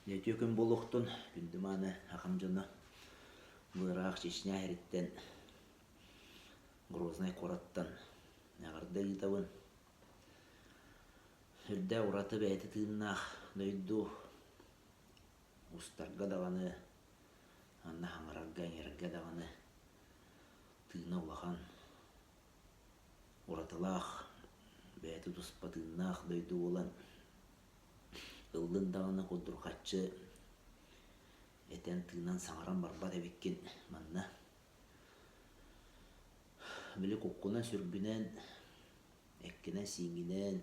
Ятөкөн болохтун күндүманы акамжаны быраак Чечня эриттен Грозный кораттан нагырда итабын үрдә ураты бәйті тыыннаах дойду устарга даганы анна хаңарарга эңерге даганы тыына улахан уратылаах бәйті туспа тыыннаах дойду olan ылдын даганы кудуркаччы этен тыынан саңаран барбат эбиккин манна били куккуна сүргүнен эккине сиңинен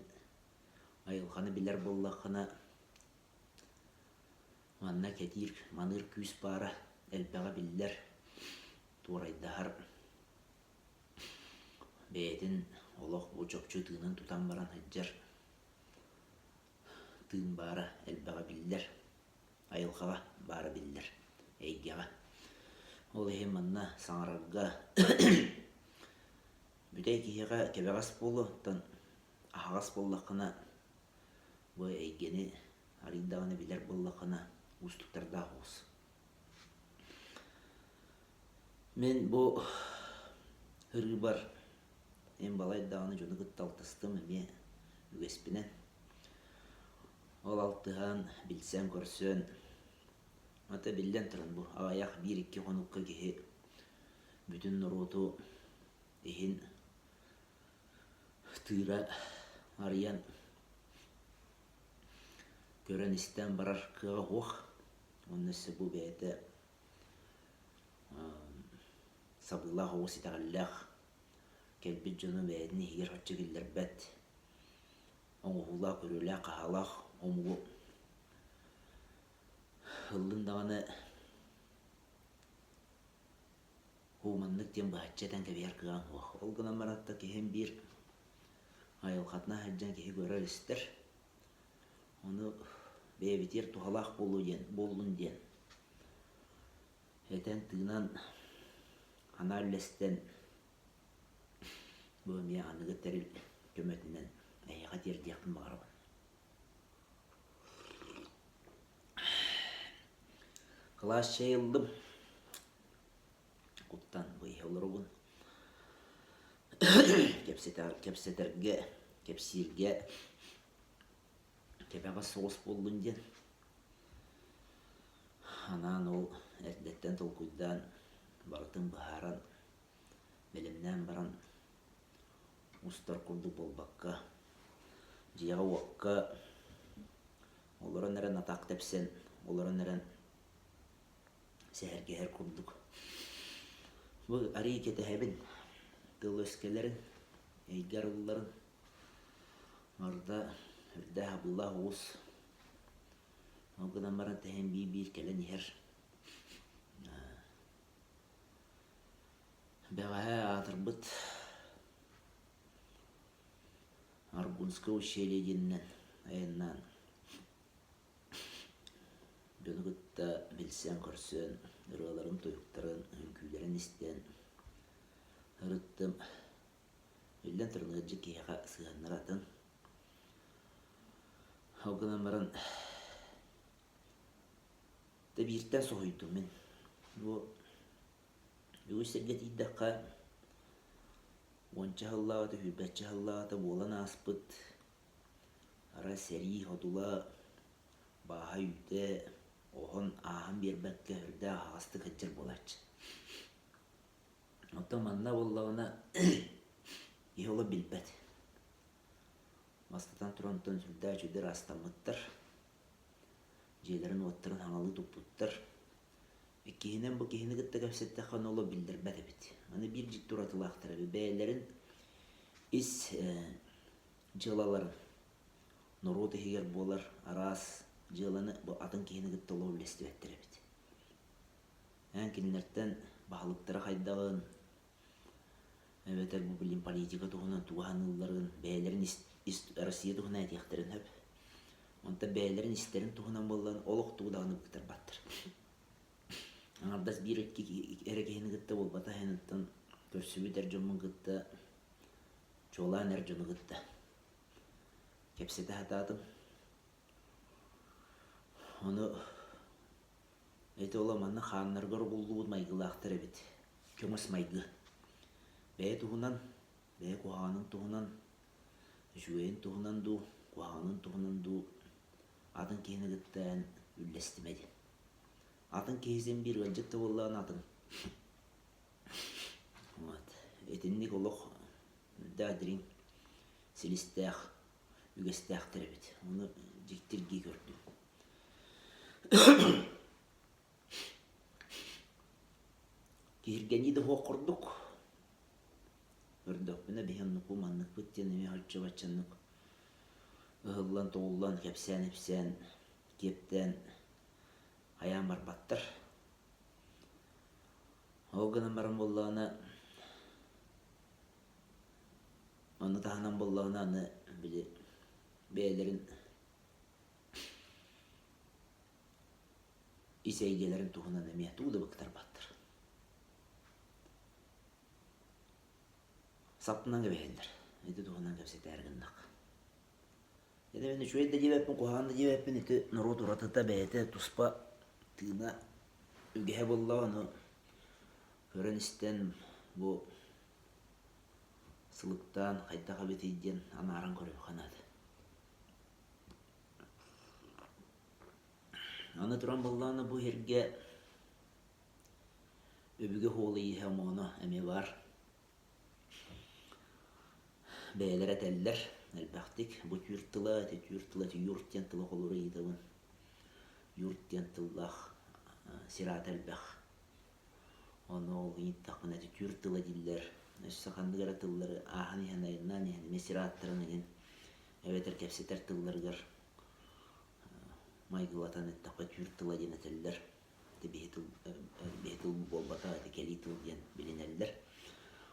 айылханы билер боллахына манна кетир маныр күс бара элбега биллер турайдахар бээтин олох бучокчу тыынан тутан баран хыджар тыын бара элбега биллер айылхага бара биллер эйгега ол эхин манна саңарарга бүтей киһига кебегас болу тан ахагас боллахына бу эйгени арыйдаганы билер боллахына устуктарда хос. Мен бу хыры бар эн балайдаганы жону гытталтыстым эме үгеспинен. Ол алтыхан билсен көрсөн ата билден туран бу аяк 1-2 хонукка киһи бүтүн нуруту эхин тыыра арыян көрөн истен барар кыга хуох оннысы бу бэйте сабылах оғыс итагаллах келбит жону бэйдини хигер хотчы киллербет оңуһула көрөлэ кахалах омугу ыллын даганы хууманнык тем бааччатан кебияр кыган хуох ол гынан маратта киһин бир айылхатна хаджан киһи көрөр истер ону бэбитер тухалах боллун диэн этен тыынан ана үллестен бу эмиэ аныгы терил көмөтүнен эйяга тердиякпын багарабын. Класс чейылдым куттан быйы олоругун кепсетерге кепсирге кебега соғыс болдун ден анан ол эрдеттен толкуйдан бартын бахаран белемнен баран устар курду болбакка жияга уакка олорон эрен атак тепсен олорон эрен сәһәргәһәр курдук бу арый кетеһебин тыл өскелерин эйгер улларын арда үрдә абылла уус огынан баран тәһен бир келен ихер бәғәһә атырбыт Аргунское ущелье диннен айыннан бөлгүтта билсен көрсөн ыраларын тоюктарын үңкүлерин истен ырыттым үлден тұрыныгыджы киһига сыганнаратын огынан баран да биртен соһуйдум мен бу үгүстерге тииддакка онча хыллаата хүрбәтче хыллаата буолан аспыт ара сери ходула бааха үйте охон аахан биэрбэкке үрдэ аагасты кыджыр болачы оттон манна боллагына иһола билбет мастатан туронтон сүрдэ чүдер астаммыттар жээлерин уоттарын хаңалы туппуттар киһинен бу киһини гытта кэпсеттахан оло билдербет эбит аны бир жик туратылаахтар эби бээлерин ис жылаларын нурут ихигер болар арас жыланы бу атын киһини гытта оло үлестибеттер эбит эн кинилерден баалыктара хайдагын эбетер бу билим политика туһунан тугаһанылларын бээлерин Россия туһуна этиэхтерин хөп онта бээлерин истерин туһунан боллан олох тугудаганы быктар баттыр аңардас бир эрекехини гытта болбата хенеттен көрсүбүт эржомун гытта чолаан эржону гытта кепсете хатаатым Onu eti olamanna xaanlargar bulluğun maygılaqtır ebit. Kömüs maygı. Beye tuhunan, beye kuhanın tuhunan, jüveyin tuhunan du, kuhanın tuhunan du. Adın kehini gıttan üllestimedi. Adın kehizen bir gılcıktı bollağın adın. Etinlik oluq dadirin silistaq, ügestaqtır ebit. Onu jiktirgi gördüm. Киргени да хоқурдук. Көрдүк бина биханнык уманнык бүттенеме хачча бачаннык. Ыһыллан тоғуллан кепсән ипсән кептән аян барбаттыр. Олганан баран боллағына оны тағынан боллағына аны біле бәйлерін исәйгелерін туғынан әме туғды бұқтар баттыр. Саптынан кебейіндір. Эти туғынан кепсет әргіндақ. Эти мен үшуейді дебеппін, қоғанды дебеппін, эти нұру тұратыта бәйті тұспа тыына үгеhe боллағыны көрін істен бұл сылықтан қайттаға бетейден анаран көріп қанады. Аны тұран боллағыны бұл ерге өбіге қолы ехе моны әме бар. Бәйлер әтәлілер, әлбәқтік, бұл түрттіла, юрттен тылы қолыры едіғын. Юрттен тыллақ, сират әлбәқ. Оны ол ғиттақын әті түрттіла диллер. Өссақандығыр атылылары ағын еханайынан еханеме сираттырынығын. Әветер кәпсетер тылларғыр. Майгылатан әттаққа түрттіла ден әтәлілер. Бейтіл болбата әті кәлі тыл ден білінәлілер.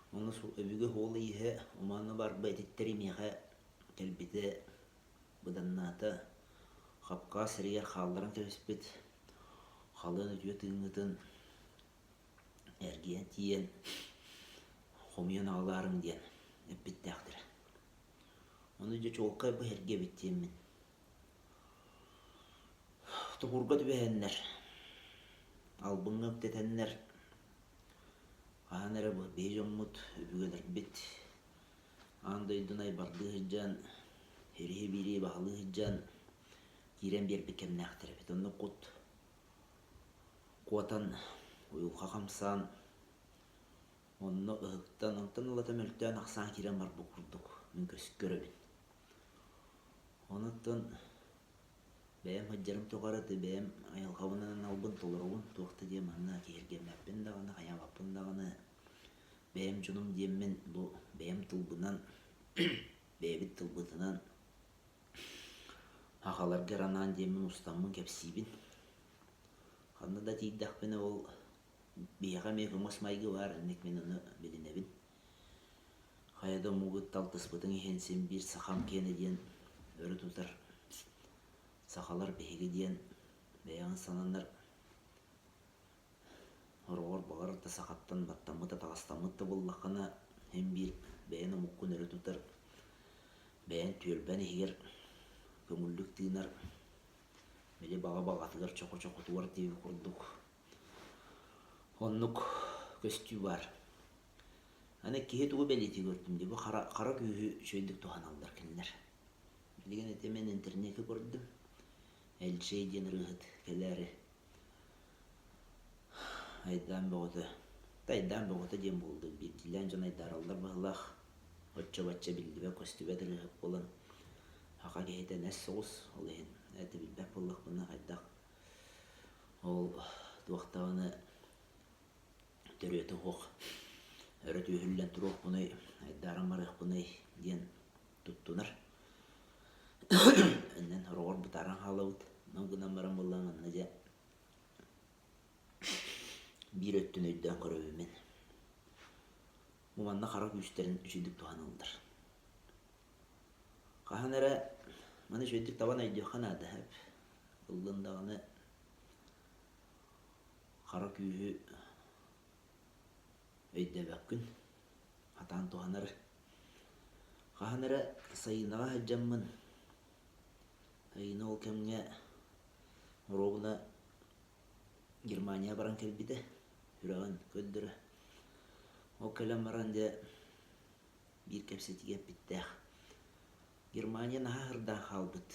Оны өбігі қолы ехе, оманы бар бәйтеттері меға кәлбеті бұданнаты қапқа сірегер қалдырын көспет, қалын өтуе тыңғытын әрген тиен, қомион ағыларың ден өппетті әқтірі. Оны жа чолқа бұл әрге беттемін. Тұғырға түбәхенлер, албыңға өктетенлер, Қағанары бұл бейжоммут өбігелер бет. Андойдun ay bardı hıccan, herihe biri bağlı hıccan, giren bir bekemne aktır bet. Onu kut, kuatan, uyuqa kamsan, onu ıhıktan, ondan olatam öltüğün aksan giren var bu kurduk, münküsük görübün. Ondan benim hıccarım toqaradı, benim ayalqavının albın tolurğun, toqtı diyem anna kergemleppin dağını, ayamapın dağını, benim cunum diyemmin bu benim tılbından, bebit tılbıtından haqalar garanan diyemmin ustamın kepsibin. Qandı da tiyddaq beni ol biyaqa mekun osmaygı var, ennek men onu bilinebin. Qayada muğut taltıspıtın ehensin bir saqam kene diyen örü tutar. Saqalar behegi diyen beyan sananlar Orğor bağır da saqattan battamıda tağıstamıda bollaqana hem bir beyan muqqun örü tutar. Beyan tüyölben eger köngüllük tığınar. Beli bağa bağatıgar çoku tuvar tevi kurduk. Onnuk köstü var. Hani kehe tuğu beleti gördüm diye bu kara köyü şöydük tuğan aldılar kendiler. Bilgen etemen interneti gördüm. Elçey diyen rıhıt keleri. Aydan boğdu. Daydan boğdu diyen buldu. Bir dilen can aydar aldılar bağlaq. Otça bildi ve köstübe de rıhıp olan. Haqa keheten es soğuz. Olehin. Eti bilbek bollaq buna aydaq. Ol duaqtağını törüyeti hoq. Örütü hüllen turuq bunu aydarın marıq bunu diyen tuttunar. Önden horğor butaran halavut. Nağınan baran bollağın annaca bir öttün öydüden köröbümen. Bu manna qara güçlerin üçüdük tuğan aldır. Qahanara mana şöydük taban aydı qanadı hep. Yıldığındağını qara kүйü öydü bəkkün. Hatan tuğanarı. Qahanara sayınağa hıccammın. Sayına ol kemge Ровна Германия баран келбиде. Хүраган көддөрө. О келем баран де bir кепсетиге биттэх. Германия наха хырдан халбыт.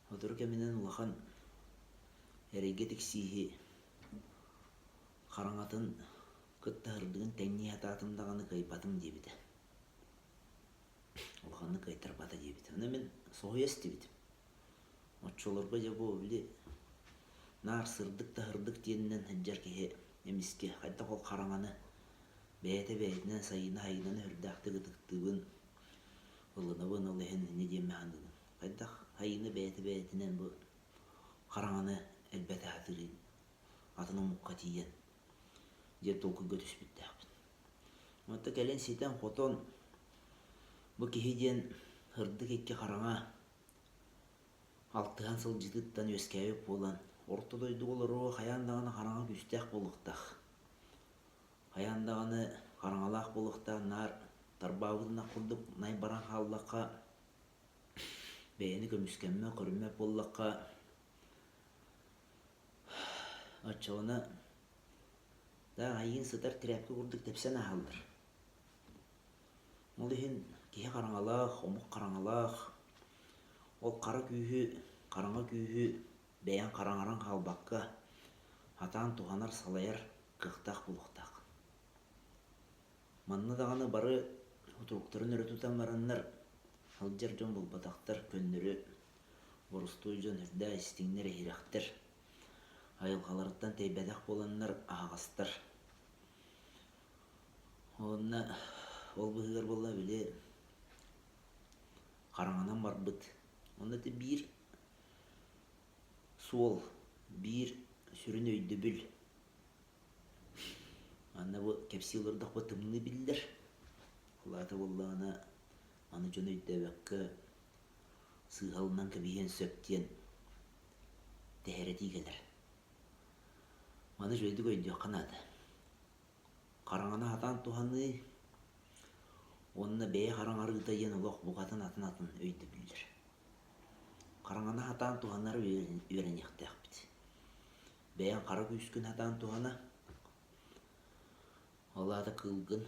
Отур кеминен улахан эреге тиксиһи караңатын кытта хырдыгын тенни хататымдаганы кайпатым дебите. Улаханны кайтарбата дебите. Аны мен соһуяс дебитим. Отчолорго же бу били нар сырдык та хырдык тиеннен хаджар кеhe эмиске хайта кол караңаны бәйте-бәйтінен сайына хайынан үрдәқті гытықтығын ұлынабын олығын не деме хандығын. Қайдақ хайыны бәйте-бәйтінен бұл қараңаны әлбәті хатырын атының мұққа тиен деп толқы көтіс біттәқпін. Мұтты кәлен сетен қотон бұл кехеден хырдық екке қараңа алтыған сыл жытыттан өскәйіп болан орты дойды олыру қаяндағаны қараңа күстәқ болықтақ. Аяндағаны қараңалақ болықта нар тарбағыдына құлдық най баран қаллаққа бәйіні көміскенме көрінме боллаққа атчауына да айын сытар тірәпкі құрдық тепсен ағалдыр. Ол дейін кеге қараңалақ, омық қараңалақ, ол қара күйі, қараңа күйі бәйін қараңаран қалбаққа атан туғанар салайар қықтақ болықтақ. Манны дағаны бары ұтырықтырын өрітутан бараннар алджар жон болбатақтар көннері орыстуй жон үрдә істіңнер ehirақтар айылғаларыттан тейбәдәқ боланнар ағастар. Онна ол бұғығар болла біле қараңанан бар бұд. Онда те бір суол, бір сүрін өйді біл. Анна bu кепсилердақ bu тымны білдір. Құлаты боллағына аны жон өйдәбәккі сығалынан кәбейен сөптен тәхәрәті келер. Аны жойды көйді қанады. Қараңана атан туғаны онына бәйе қараңарыда ен ұлақ бұғатын атын өйді білдір. Қараңана атан туғанары өрен еқтәқ біт. Бәйен қара күйіскін атан туғана Олада кылгын,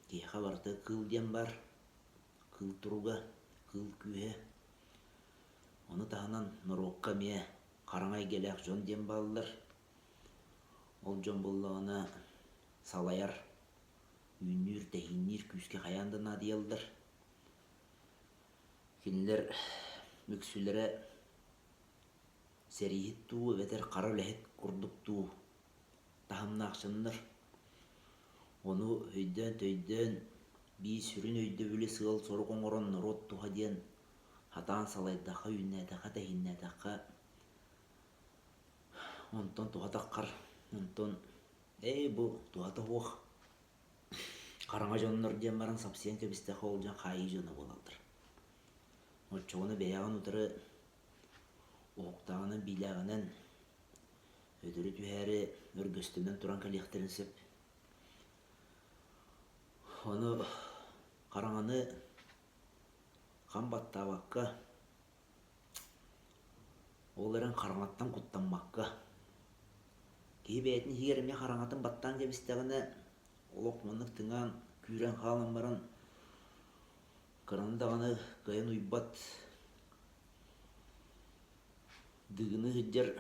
кейха барды кыл дем бар, кыл тұруға, кыл күйе. Оны тағынан нұрокқа ме қараңай келек жон дем балылар. Ол жон боллағына салаяр, үйінер, тәйінер күйіске қаяндына дейалдар. Кенілер мүксілері сәрейхет туы, бәтер қара ләхет құрдық туы тағымна ақшынлар. Оны өйден бей сүрін өйді білі сығыл соры қоңырын нұрот туға ден хатан салайдақа үйнәдіға тәйіннәдіға онтон туғатаққар онтон бұл туғата оқ қараңа жонлар ден баран сапсиян кәбістіға ол жан қайы жоны болалдыр. Отчоғыны бәяғын ұтыры оқтағының билағынан өдірі түйәрі өргөстімнен тұран кәлектерін сөп Оны қараңаны қан баттабаққа, оларын қараңаттан құттанмаққа. Кей бәйтін егеріме қараңатын баттан кебістіғіне олық мұнық тыңан күйрен қалын баран қырындағаны қайын ұйбат дығыны ғыджар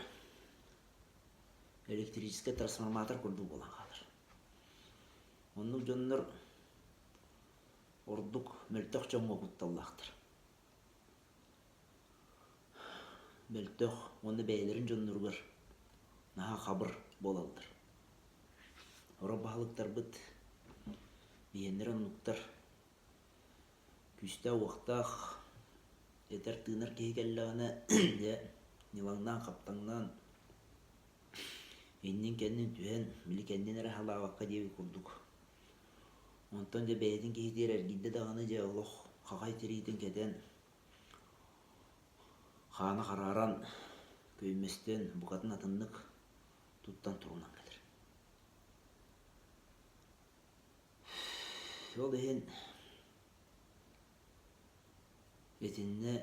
электрический трансформатор көрді болан қалыр. Оның жонлар ордук мөлтөк жоңго кутталлаактыр. Мөлтөк оны бәйлерин жоннургар наха хабыр болалдыр. Ора баалыктар быт биендер онуктар күстә уақтақ етер тыынар кейгеллағына де нилаңнан қаптаңнан еннен кәннен түен мили кәннен әрі халағаққа деуі күрдік. Онтон же бәйдің кейдер әргейді дағаны же олық қағай терейдің кәден қаны қараран көйместен бұқатын атынлық тұттан тұруынан кәдір. Ол дейін етінне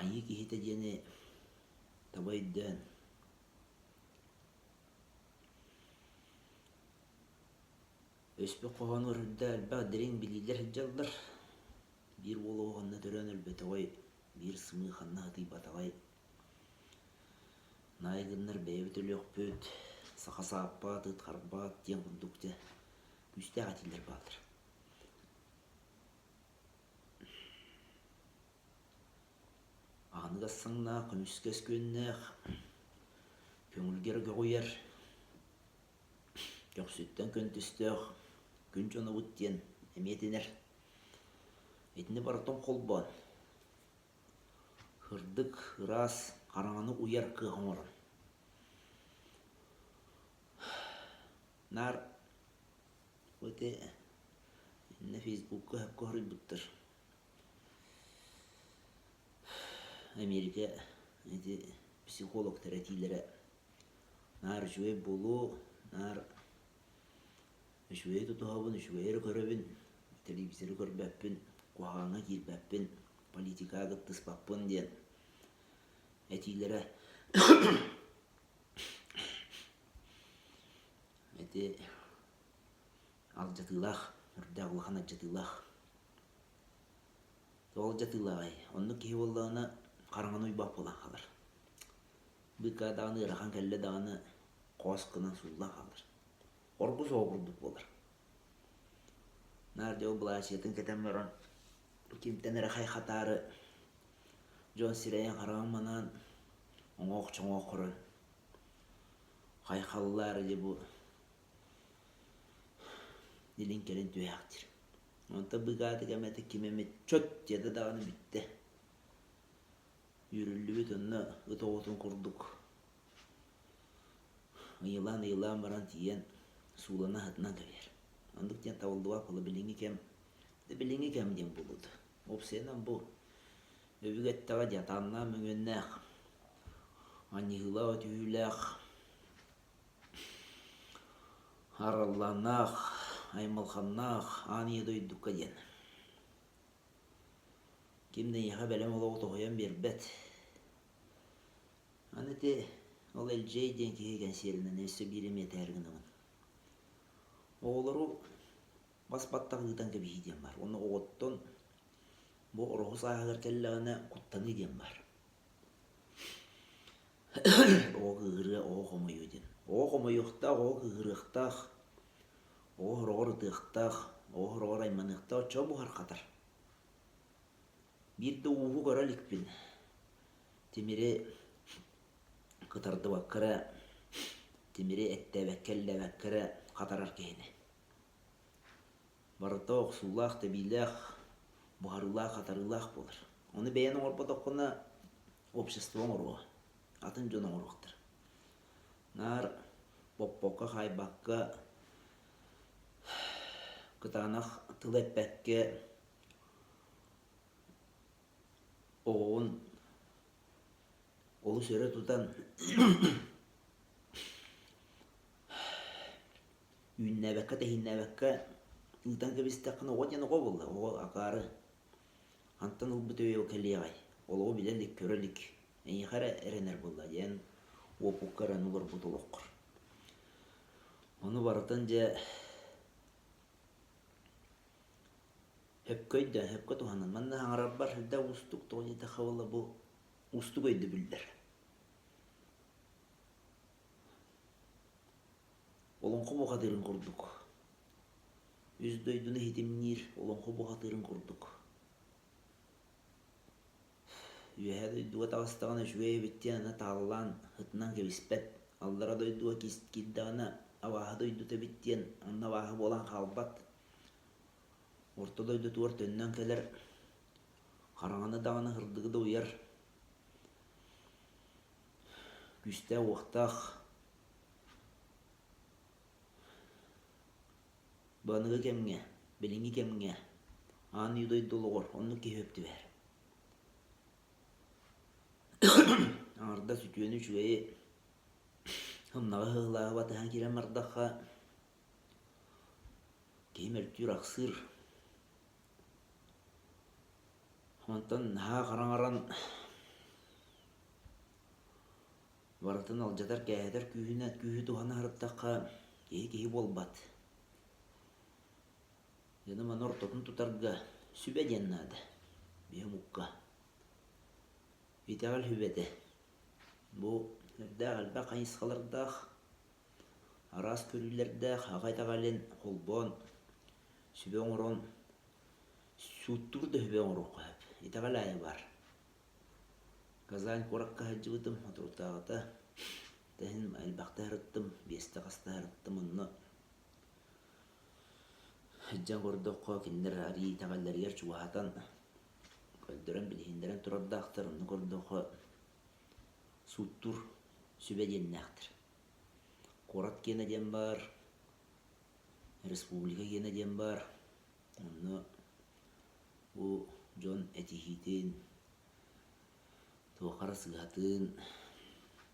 Ayı kihite jene tabaydan öspü qoğan örüddär bä derin bilgiler hicjallar. Bir bolu oğanna törön ölbete oy bir sımı xanna hıtı batagay. Naygınlar beybi tölü ökpöt, sağa saappat, ıtkarbat, diyen kundukta üste atiller baldır. Ağını qassаңna, könüskes könnek, köngülger göğüyer, köksütten köntüstök, gün jonu buttiyen emetiner. Etini barıton kolban, hırdık, hıras, qarağını uyar kığımırın. Nar, öte, enne Facebook'u hep kohri buttur. Amerika, eti psikolog teratilere nar şüve bolu, nar şüve tutuhabın, şüve görevin, televizyonu görbeppin, kuhağına girbeppin, politika gıttız bappın diyen etilere eti aljatılaq, urdağılağın aljatılaq. Tol jatılağay, onu kihi bollağına qarağını uybaq bolan qalır. Bıka dağını ırağan kelle dağını qoğaskınan sullaq qalır. Orgu soğurduk bolar. Nardi o bulaşıyatın keten veron. Kimten ırağay xatarı John Sireyen qarağın manan oğuq qurun. Qayqallar eli bu dilin kelen tüyaqtir. Onta bıgadı kemeti kimemet çöt yedi dağını bitti. Yürüllü bit onunla ıtoğutun kurduk. Yılan baran tiyen suulana hatına gelir. Andık diyen tavaldıva pılı bilingi kem diyen buludu. Opsenan bu. Öbügettağa jatanna müngönnek. Anihıla tüylek. Harallannak. Aymalxannak. Aniye doydukka diyen. Kimden yaha belem ola otoğuyan bir bet. Anete ol elcey diyen ki hegen serinden neyse birim yeterginimin. Oğulları basbattaq gıdan kebihi diyen var. Onu oğuttun bu ruhu sahagır kelleğine kuttanı diyen var. O gıgırı o homoyu diyen. O homoyuqtaq, o gıgırıqtaq, o hırgırıqtaq, o hırgıraymanıqtaq çoğu bu harqatar. Bir de uğu göralik bin. Timiri kıtardı bakkara, timiri ettebekkel bakkara qatarar kehine. Barıtaq, sullaq, tebilaq, buharılaq, qatarılaq bolur. Onu beğen orpa toqquna обществоң oruğa. Atın jonoң oruqtır. Nar poppokka haybakka kıtanaq tıl etbekke oğun olu söre tutan ünnebekka tehinnebekka ıltan kebistakını oğun yanı qobulla. O akarı Antan ul bütüye o kelliyay. Olu bilelik, körelik. En yıkara erener bulla. Yani o pukkaran olur butuluqkur. Onu barıtınca hep köy tuhanan. Manna hangarar bar, hüdda ustuk toğun xavalla bu ustuk öydü biller. Olonqu bu qadırın kurduk. Üzdöydüne hitimnir, olonqu bu qadırın kurduk. Yühə duyduğa tağыстağına şüveye bittiyana tağılan hıtnan kebispet. Allara duyduğa kiddağına avaha duyduta bittiyen anna vahı bolan qalbat. Orta duydu tuvar tönnen keler. Qarağını dağını hırdığı da uyar. Güste oqtaq. Banığı kemge, bilingi kemge. Anı duydu oluğur, onu ki höptü ver. Arda sütüyönü şüveyi hımnağı hığlağı batıhan kiren mardakha kemer tür aksır Ondan ha qaran Барытын алжатар кәһетер күйі тухана харыттаққа кеһи болбат. Яны маны ортотун тутарга сүбе деннады. Бем укка. Битагал хүбеде. Бу дәгәлбә кайысқалардах, арас көрүләрдәх, агайтагален холбон, сүбе оңрон, суттурды хүбе оңрон кыһып. Итагал айы бар. Казань коракка хаджыбытым, отуртағыта. Тәһин әлбәқті әріттім, бесті қасты әріттім онны. Хаджан көрдіққа кендер ари тағалларыгер чуғатан. Көлдерен білгендерен тұрардақтыр, онны көрдіққа суттур сүбе деннәқтір. Корат кені ден бар, республика кені ден бар. Онны бұл жон әтихитін, туақара сығатын,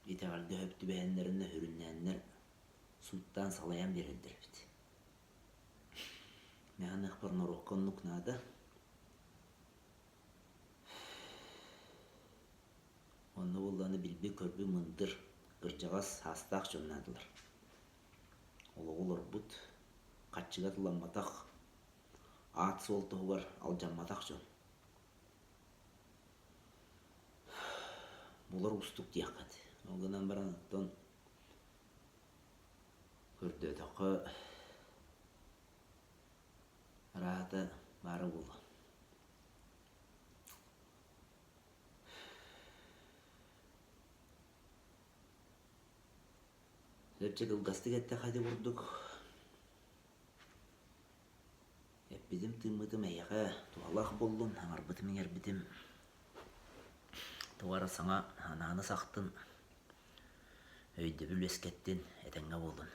итағалды өпті бәйінлеріне хүріннәнлер суттан салаян берілдір біт. Мәғін ұқпарына роққан нұқнады. Оны болданы білбі көрбі мұндыр ғыржағас астақ жоннадылар. Олығылыр бұд, қатшыға тұламатақ, ат солтығы бар алжаматақ жон. Бұлар ұстық дейқады. Оғынан баранықтан көрді өтіқі рағыта бары болды. Сөпче қылғасты кәтті қады көрдік. Әппедім тымытым әйіға туғалақ болдым, аңарбытым еңербітім. Туғары саңа ананы сақтын, өйді бүл ескеттен әтәңе болдың.